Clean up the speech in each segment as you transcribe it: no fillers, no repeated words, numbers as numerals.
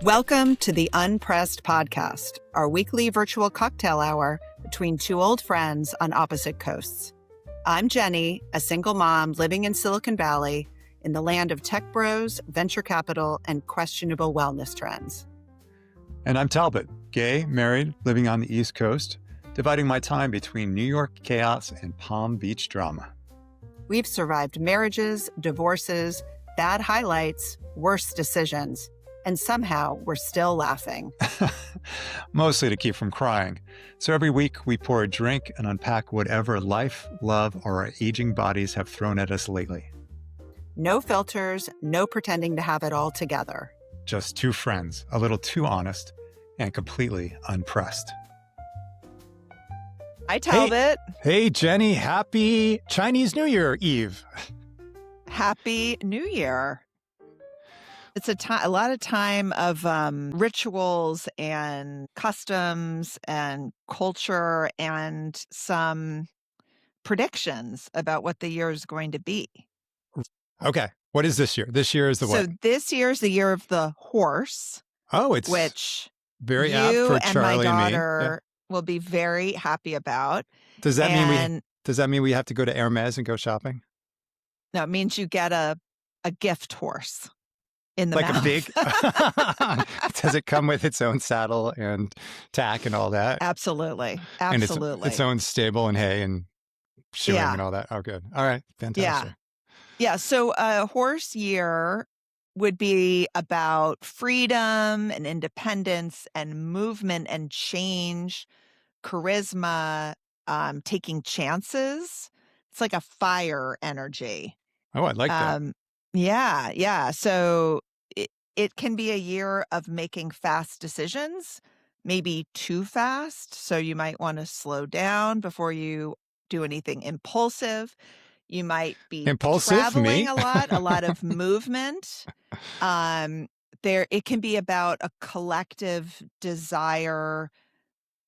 Welcome to the Unpressed Podcast, our weekly virtual cocktail hour between two old friends on opposite coasts. I'm Jenny, a single mom living in Silicon Valley in the land of tech bros, venture capital, and questionable wellness trends. And I'm Talbot, gay, married, living on the East Coast, dividing my time between New York chaos and Palm Beach drama. We've survived marriages, divorces, bad highlights, worse decisions, and somehow we're still laughing. Mostly to keep from crying. So every week we pour a drink and unpack whatever life, love, or our aging bodies have thrown at us lately. No filters, no pretending to have it all together. Just two friends, a little too honest and completely unpressed. Hi, Talbot. Hey, Jenny. Happy Chinese New Year Eve. Happy New Year. It's a lot of time of rituals and customs and culture and some predictions about what the year is going to be. Okay. What is this year? This year is the what? So this year is the year of the horse. Oh, it's which very apt you for and Charlie my and me. daughter will be very happy about. Does that mean we have to go to Hermes and go shopping? No, it means you get a gift horse in the like mouth. A big. Does it come with its own saddle and tack and all that? Absolutely. And Absolutely. its own stable and hay and shoeing and all that. Oh, good. All right. Fantastic. Yeah. So a horse year would be about freedom and independence and movement and change, charisma, taking chances. It's like a fire energy. Oh, I like that. Yeah. So it can be a year of making fast decisions, maybe too fast. So you might want to slow down before you do anything impulsive. You might be traveling a lot of movement. It can be about a collective desire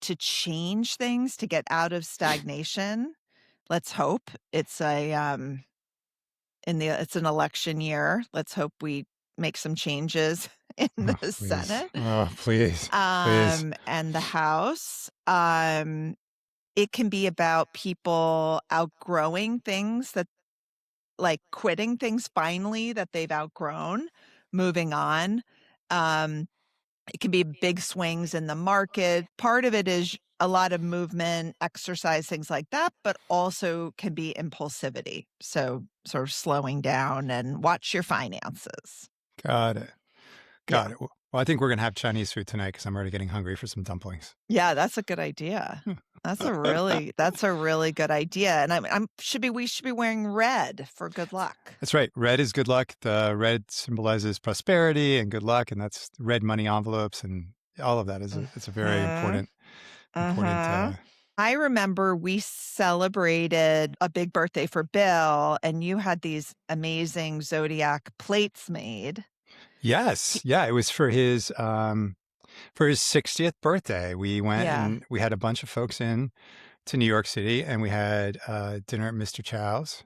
to change things, to get out of stagnation. Let's hope it's it's an election year. Let's hope we make some changes in the Senate. Oh, please. And the House. It can be about people outgrowing things like quitting things finally that they've outgrown, moving on. It can be big swings in the market. Part of it is a lot of movement, exercise, things like that, but also can be impulsivity. So sort of slowing down and watch your finances. Got it. Well, I think we're going to have Chinese food tonight because I'm already getting hungry for some dumplings. Yeah, that's a good idea. That's a really good idea. And we should be wearing red for good luck. That's right. Red is good luck. The red symbolizes prosperity and good luck, and that's red money envelopes and all of that it's a very important. I remember we celebrated a big birthday for Bill, and you had these amazing Zodiac plates made. Yes. Yeah. It was for his 60th birthday. We went and we had a bunch of folks in to New York City, and we had dinner at Mr. Chow's.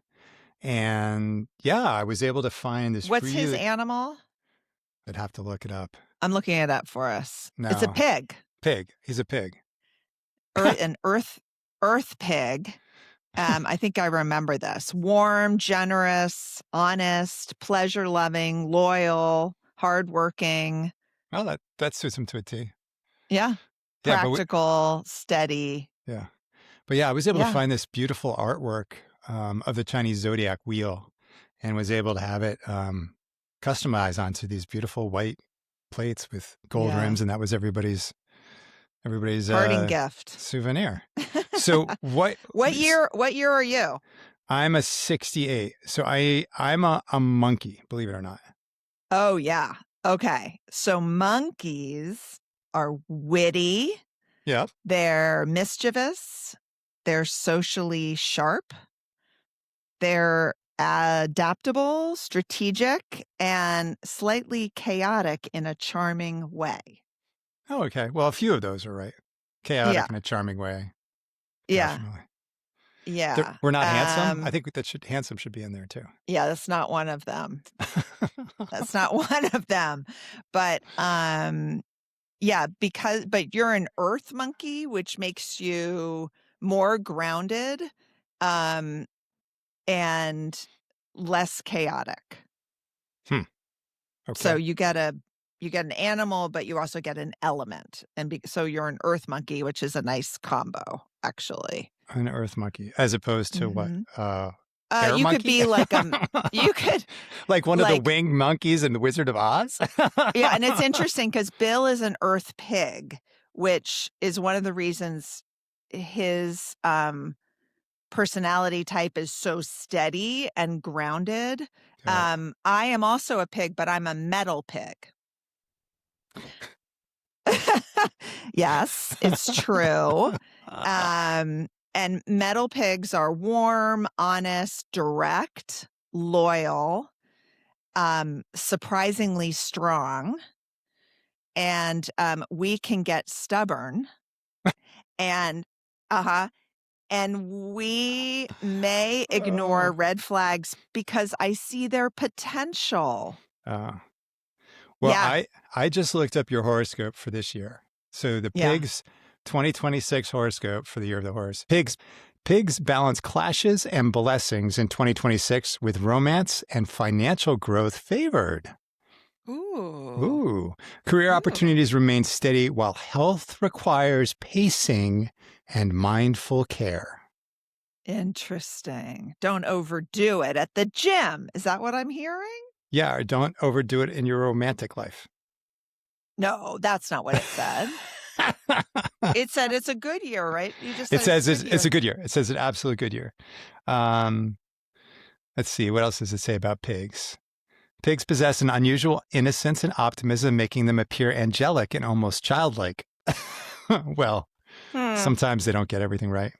And I was able to find this. What's his animal? I'd have to look it up. I'm looking it up for us. No. It's a pig. He's a pig. An earth pig. I think I remember this. Warm, generous, honest, pleasure-loving, loyal, hardworking. Well, that suits him to a T. Yeah. Practical, steady. Yeah. But I was able to find this beautiful artwork of the Chinese Zodiac wheel and was able to have it customized onto these beautiful white plates with gold rims. And that was everybody's parting gift souvenir. So what year are you? I'm a 68. So I'm a monkey, believe it or not. Oh yeah. Okay. So monkeys are witty. Yeah. They're mischievous. They're socially sharp. They're adaptable, strategic, and slightly chaotic in a charming way. Oh, okay. Well, a few of those are right. Chaotic in a charming way. Yeah. Definitely. Yeah. We're not handsome. I think handsome should be in there too. Yeah, that's not one of them. That's not one of them. But yeah, but you're an earth monkey, which makes you more grounded um and less chaotic. So Okay. you get an animal, but you also get an element, and so you're an earth monkey, which is a nice combo, actually. An earth monkey, as opposed to what? Hmm. Air You could monkey? be like you could Like one of the like winged monkeys in The Wizard of Oz? yeah, and it's interesting because Bill is an earth pig, which is one of the reasons his personality type is so steady and grounded. Yeah. I am also a pig, but I'm a metal pig. Yes, it's true. And metal pigs are warm, honest, direct, loyal, surprisingly strong, and we can get stubborn, and uh-huh, and we may ignore red flags because I see their potential. Well, Yeah, I just looked up your horoscope for this year. So the yeah. pigs 2026 horoscope for the year of the horse. Pigs balance clashes and blessings in 2026 with romance and financial growth favored. Ooh. Career opportunities remain steady while health requires pacing and mindful care. Interesting. Don't overdo it at the gym. Is that what I'm hearing? Yeah, or don't overdo it in your romantic life. No, that's not what it said. It said it's a good year, right? You just said It says it's a good year. It says an absolute good year. Let's see. What else does it say about pigs? Pigs possess an unusual innocence and optimism, making them appear angelic and almost childlike. Well, sometimes they don't get everything right.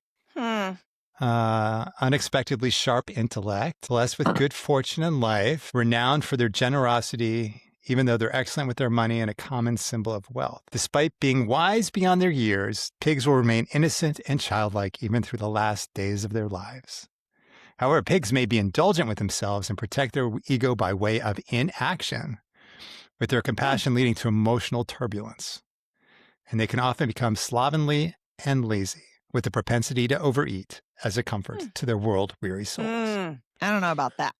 Unexpectedly sharp intellect, blessed with good fortune in life, renowned for their generosity, even though they're excellent with their money and a common symbol of wealth. Despite being wise beyond their years, pigs will remain innocent and childlike even through the last days of their lives. However, pigs may be indulgent with themselves and protect their ego by way of inaction, with their compassion leading to emotional turbulence. And they can often become slovenly and lazy, with a propensity to overeat as a comfort to their world-weary souls. I don't know about that.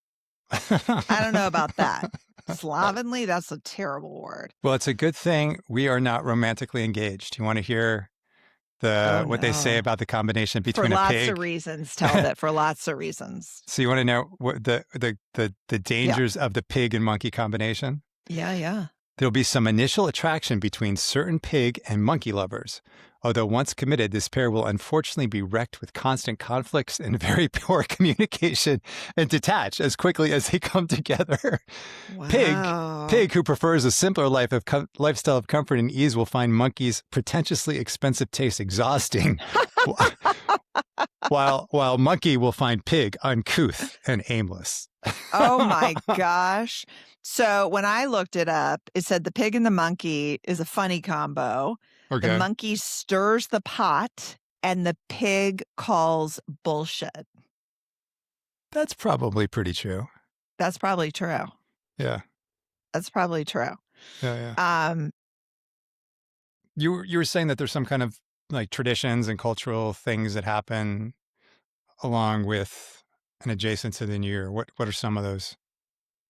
I don't know about that. Slovenly, that's a terrible word. Well, it's a good thing we are not romantically engaged. You want to hear what they say about the combination between a pig? For lots of reasons, tell it for lots of reasons. So you want to know what the dangers of the pig and monkey combination? Yeah. There'll be some initial attraction between certain pig and monkey lovers. Although once committed, this pair will unfortunately be wrecked with constant conflicts and very poor communication and detach as quickly as they come together. Wow. Pig, who prefers a simpler lifestyle of comfort and ease, will find monkey's pretentiously expensive taste exhausting, while monkey will find pig uncouth and aimless. Oh my gosh. So when I looked it up, it said the pig and the monkey is a funny combo. Okay. The monkey stirs the pot and the pig calls bullshit. That's probably pretty true. That's probably true. Yeah. That's probably true. Yeah. You were saying that there's some kind of like traditions and cultural things that happen along with and adjacent to the New Year. What are some of those?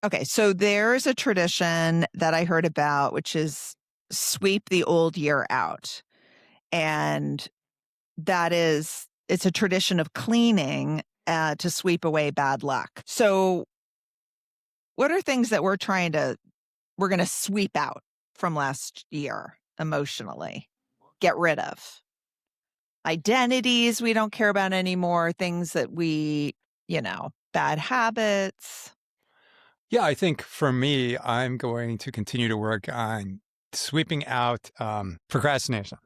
Okay, so there's a tradition that I heard about, which is sweep the old year out. And it's a tradition of cleaning to sweep away bad luck. So what are things that we're going to sweep out from last year emotionally, get rid of? Identities we don't care about anymore, things that bad habits. Yeah, I think for me, I'm going to continue to work on sweeping out procrastination,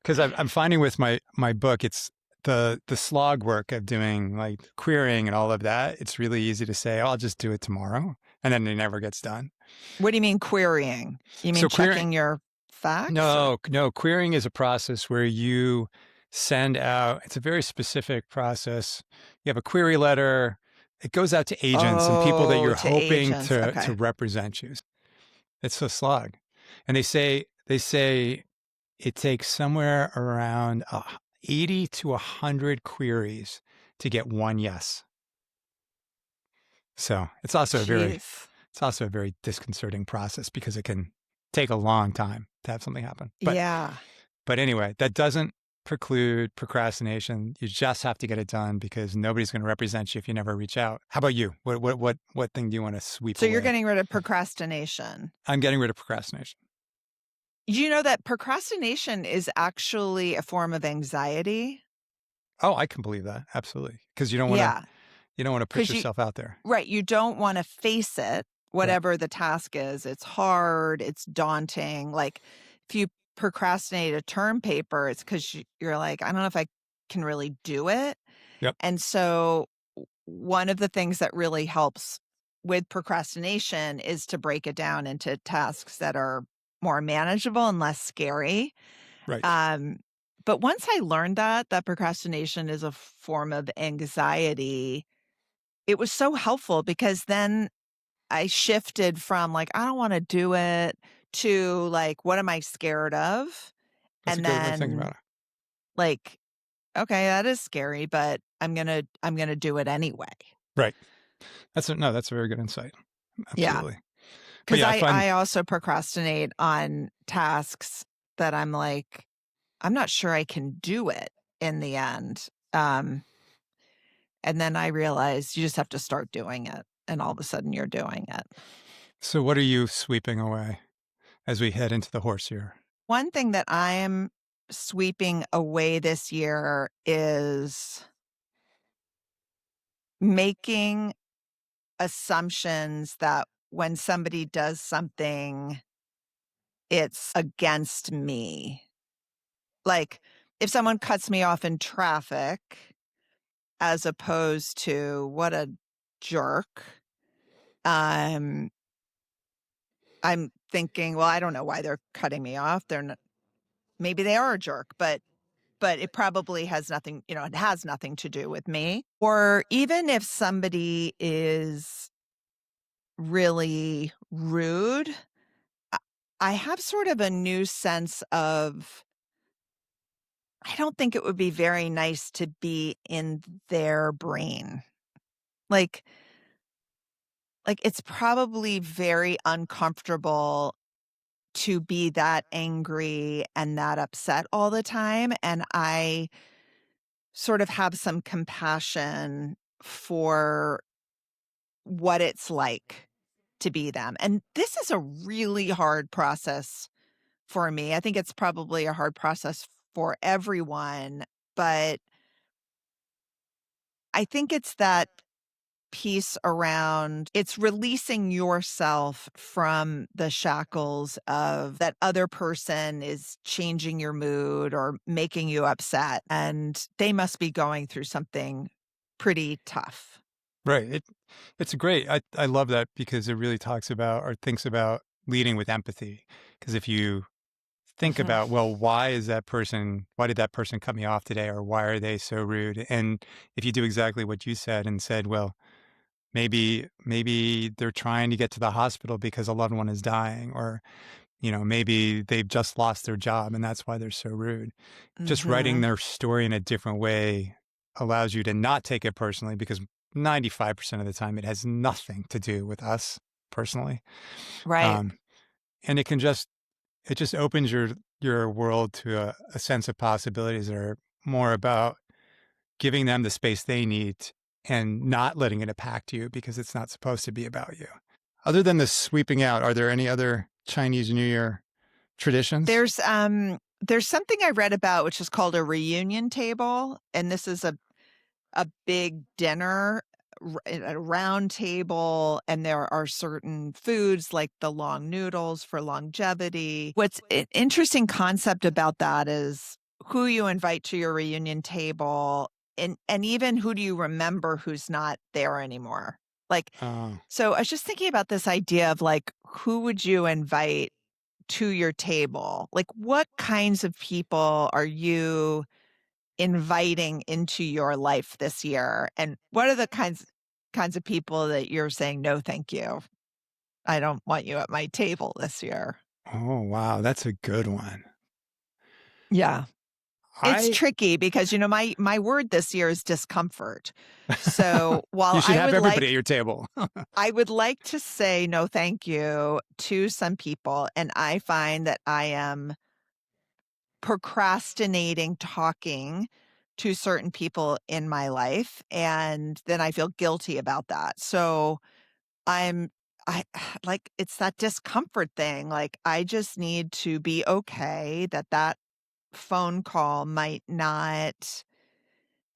because I'm finding with my book, it's the slog work of doing like querying and all of that. It's really easy to say, oh, I'll just do it tomorrow, and then it never gets done. What do you mean querying? You mean checking your facts? No. Querying is a process where you send out, it's a very specific process. You have a query letter. It goes out to agents and people that Oh, you're to hoping agents. to Okay. represent you. It's a slog. And they say it takes somewhere around 80 to 100 queries to get one yes. So Jeez. it's also a very disconcerting process because it can take a long time to have something happen. Yeah. But anyway, that doesn't preclude procrastination. You just have to get it done because nobody's going to represent you if you never reach out. How about you? What thing do you want to sweep So you're away? getting rid of procrastination. I'm getting rid of procrastination. You know that procrastination is actually a form of anxiety? Oh, I can believe that. Absolutely. Because Yeah, you don't want to put because yourself out there. right, you don't wanna face it, Right. whatever the task is. It's hard, it's daunting. Like, if you procrastinate a term paper, it's 'cause you're like, "I don't know if I can really do it." Yep. And so, one of the things that really helps with procrastination is to break it down into tasks that are more manageable and less scary. Right. Um, but once I learned that procrastination is a form of anxiety, it was so helpful because then I shifted from like, I don't wanna do it to like, what am I scared of? That's a And good way of thinking then about it. like, okay, that is scary, but I'm gonna do it anyway. Right. That's a very good insight. Yeah, Absolutely. But because yeah, I find I also procrastinate on tasks that I'm like, I'm not sure I can do it in the end. And then I realized you just have to start doing it, and all of a sudden you're doing it. so. What are you sweeping away as we head into the horse year? One thing that I am sweeping away this year is making assumptions that when somebody does something, it's against me. Like, if someone cuts me off in traffic as opposed to what a jerk, um, I'm thinking, well, I don't know why they're cutting me off. They're not, maybe they are a jerk, but it probably has nothing, it has nothing to do with me. Or even if somebody is really rude, I I have sort of a new sense of I don't think it would be very nice to be in their brain. Like like it's probably very uncomfortable to be that angry and that upset all the time, and I sort of have some compassion for what it's like to be them. And this is a really hard process for me. I think it's probably a hard process for everyone, but I think it's that piece around it's releasing yourself from the shackles of that other person is changing your mood or making you upset, and they must be going through something pretty tough. Right. It's a great. I love that because it really talks about or thinks about leading with empathy. Because if you think Mhm. about, well, why did that person cut me off today, or why are they so rude? And if you do exactly what you said and said, well, maybe they're trying to get to the hospital because a loved one is dying, or maybe they've just lost their job and that's why they're so rude. Just writing Mhm. their story in a different way allows you to not take it personally because 95% of the time it has nothing to do with us personally. Right. Um, and it just opens your world to a sense of possibilities that are more about giving them the space they need and not letting it impact you because it's not supposed to be about you. Other than the sweeping out, are there any other Chinese New Year traditions? There's something I read about which is called a reunion table, and this is a big dinner at a round table, and there are certain foods like the long noodles for longevity. What's an interesting concept about that is who you invite to your reunion table, and even who do you remember who's not there anymore. Like, Oh, so I was just thinking about this idea of like who would you invite to your table? Like, what kinds of people are you inviting into your life this year? And what are the kinds of people that you're saying, "No, thank you. I don't want you at my table this year"? Oh, wow, that's a good one. Yeah. It's I tricky because, my word this year is discomfort. So, while You should have everybody at your table. I would like to say no thank you to some people, and I find that I am procrastinating talking to certain people in my life, and then I feel guilty about that. So, I'm I like, it's that discomfort thing, like, I just need to be okay that that phone call might not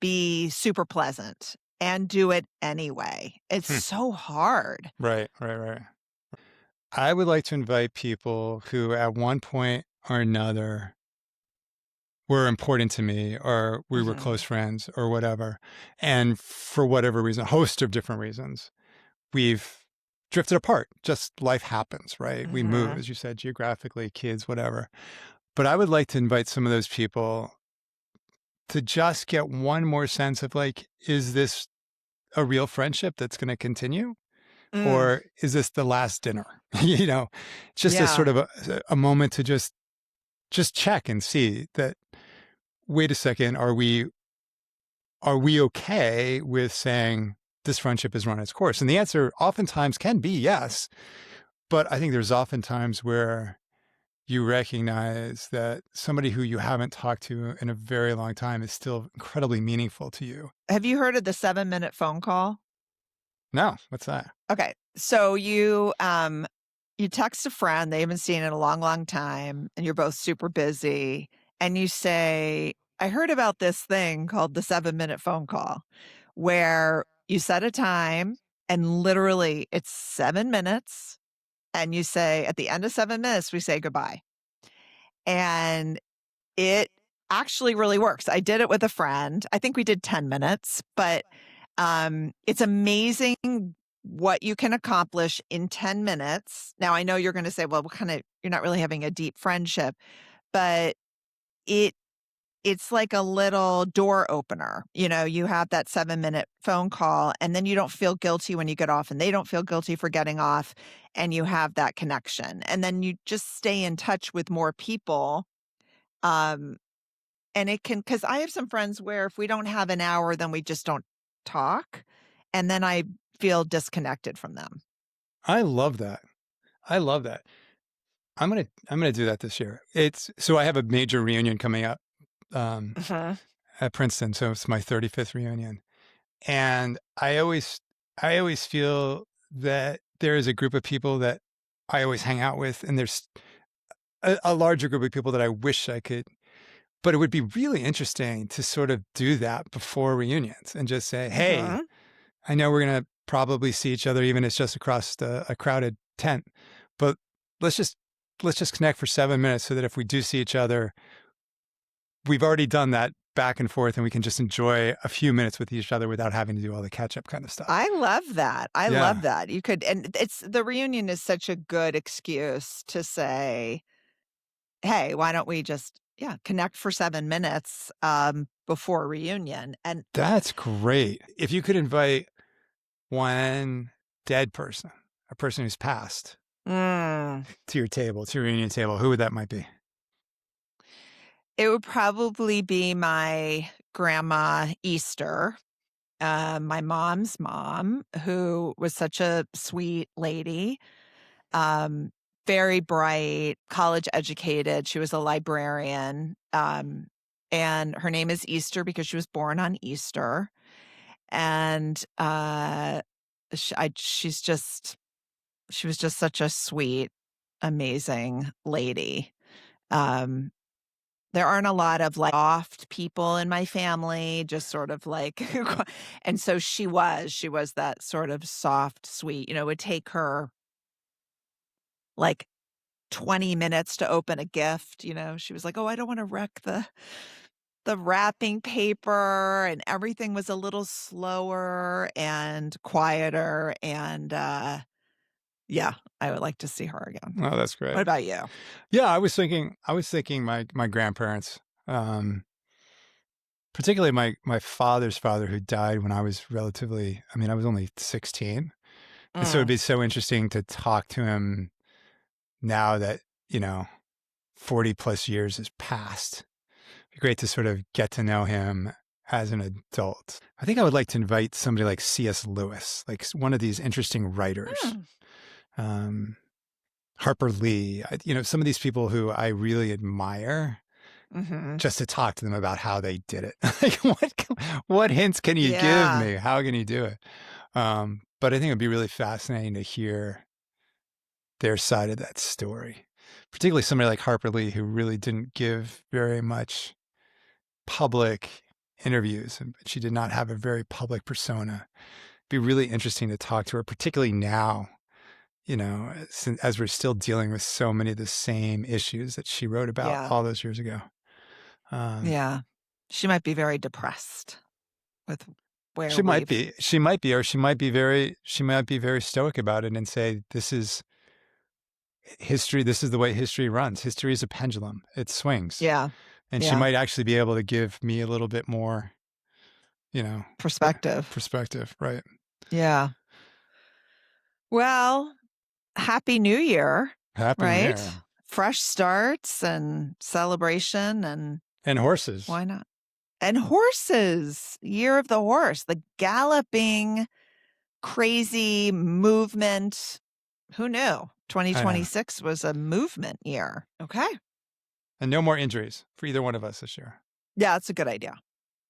be super pleasant and do it anyway. It's Hmm. so hard. Right, right, right. I would like to invite people who at one point or another were important to me or we were close Mhm. friends or whatever. And for whatever reason, a host of different reasons, we've drifted apart. Just life happens, right? We move, Mhm. as you said, geographically, kids, whatever. But I would like to invite some of those people to just get one more sense of like, is this a real friendship that's going to continue? Mm. Or is this the last dinner? You know, just as Yeah. sort of a moment to just check and see that, wait a second, are we okay with saying this friendship has run its course? And the answer oftentimes can be yes. But I think there's often times where you recognize that somebody who you haven't talked to in a very long time is still incredibly meaningful to you. Have you heard of the 7-minute phone call? No, what's that? Okay. So you text a friend they haven't seen in a long, long time, and you're both super busy, and you say, "I heard about this thing called the 7-minute phone call," where you set a time and literally it's 7 minutes, and you say, "At the end of 7 minutes, we say goodbye." And it actually really works. I did it with a friend. I think we did 10 minutes, but it's amazing what you can accomplish in 10 minutes. Now, I know you're going to say, well, you're not really having a deep friendship, but it, it's like a little door opener. You have that 7-minute phone call, and then you don't feel guilty when you get off, and they don't feel guilty for getting off, and you have that connection. And then you just stay in touch with more people. Um, and it can, because I have some friends where if we don't have an hour, then we just don't talk, and then I feel disconnected from them. I love that. I love that. I'm gonna do that this year. So I have a major reunion coming up um, Mhm. at Princeton, so it's my 35th reunion, and I always feel that there is a group of people that I always hang out with, and there's a larger group of people that I wish I could. But it would be really interesting to sort of do that before reunions and just say, "Hey, Mhm. I know we're gonna probably see each other even if it's just across a crowded tent, but let's just let's just connect for 7 minutes so that if we do see each other, we've already done that back and forth and we can just enjoy a few minutes with each other without having to do all the catch up kind of stuff." I love that. I love Yeah, that. You could, and it's the reunion is such a good excuse to say, "Hey, why don't we just, yeah, connect for 7 minutes, before reunion?" And that's great. If you could invite one dead person, a person who's passed, mm, to your table, to your reunion table, who would that might be? it would probably be my grandma Easter. My mom's mom, who was such a sweet lady, um, very bright, college educated. She was a librarian. And her name is Easter because she was born on Easter. And she was just such a sweet, amazing lady. Um, there aren't a lot of, like, soft people in my family, just sort of like and so she was that sort of soft, sweet, it would take her, like, 20 minutes to open a gift. She was like, "Oh, I don't wanna wreck the wrapping paper," and everything was a little slower and quieter, and, yeah, I would like to see her again. Oh, that's What great. about you? Yeah, I was thinking my grandparents. Um, particularly my father's father, who died when I was I was only 16. And so it'd Mm. be so interesting to talk to him now that, 40 plus years has passed. It'd be great to sort of get to know him as an adult. I think I would like to invite somebody like C.S. Lewis, like one of these interesting writers. Mm. Harper Lee, some of these people who I really admire, Mm-hmm. just to talk to them about how they did it. Like, what hints can you give Yeah. me? How can you do it? But I think it'd be really fascinating to hear their side of that story, particularly somebody like Harper Lee, who really didn't give very much public interviews, and she did not have a very public persona. It'd be really interesting to talk to her, particularly now, as we're still dealing with so many of the same issues that she wrote about Yeah. all those years ago. Yeah. She might be very depressed with where She might we've. be, or she might be very stoic about it and say, this is history. This is the way history runs. History is a pendulum. It swings. Yeah. And she Yeah. might actually be able to give me a little bit more, Perspective. perspective. Right. Yeah. Well, Happy New Year, Happy New right? Year. Fresh starts and celebration And horses. why not? And horses, Year of the Horse, the galloping, crazy movement. Who knew? 2026 was a movement year. Okay. And no more injuries for either one of us this year. Yeah, that's a good idea.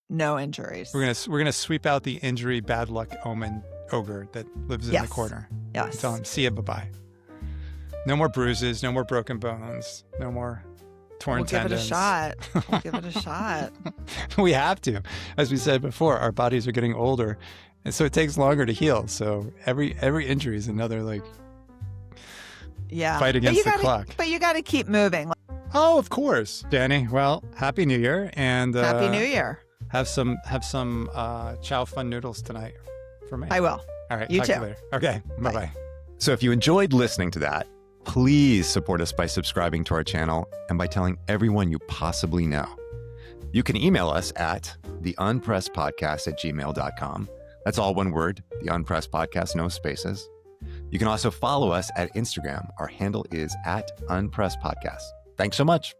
No injuries. We're gonna sweep out the injury bad luck omen ogre that lives in the corner. Yes. Tell him, see ya, bye-bye. No more bruises, no more broken bones, no more torn tendons. Give it a shot. We'll give it a shot. We have to. As we said before, our bodies are getting older, and so it takes longer to heal. So every injury is another fight against the clock. But you got to keep moving. Oh, of course, Danny. Well, Happy New Year, and Happy New Year. Have some Chow Fun noodles tonight for me. I will. All right. You talk too. to you later. Okay. Bye-bye. So if you enjoyed listening to that, please support us by subscribing to our channel and by telling everyone you possibly know. You can email us at theunpressedpodcast@gmail.com. That's all one word, The Unpressed Podcast, no spaces. You can also follow us at Instagram. Our handle is @unpressedpodcast. Thanks so much.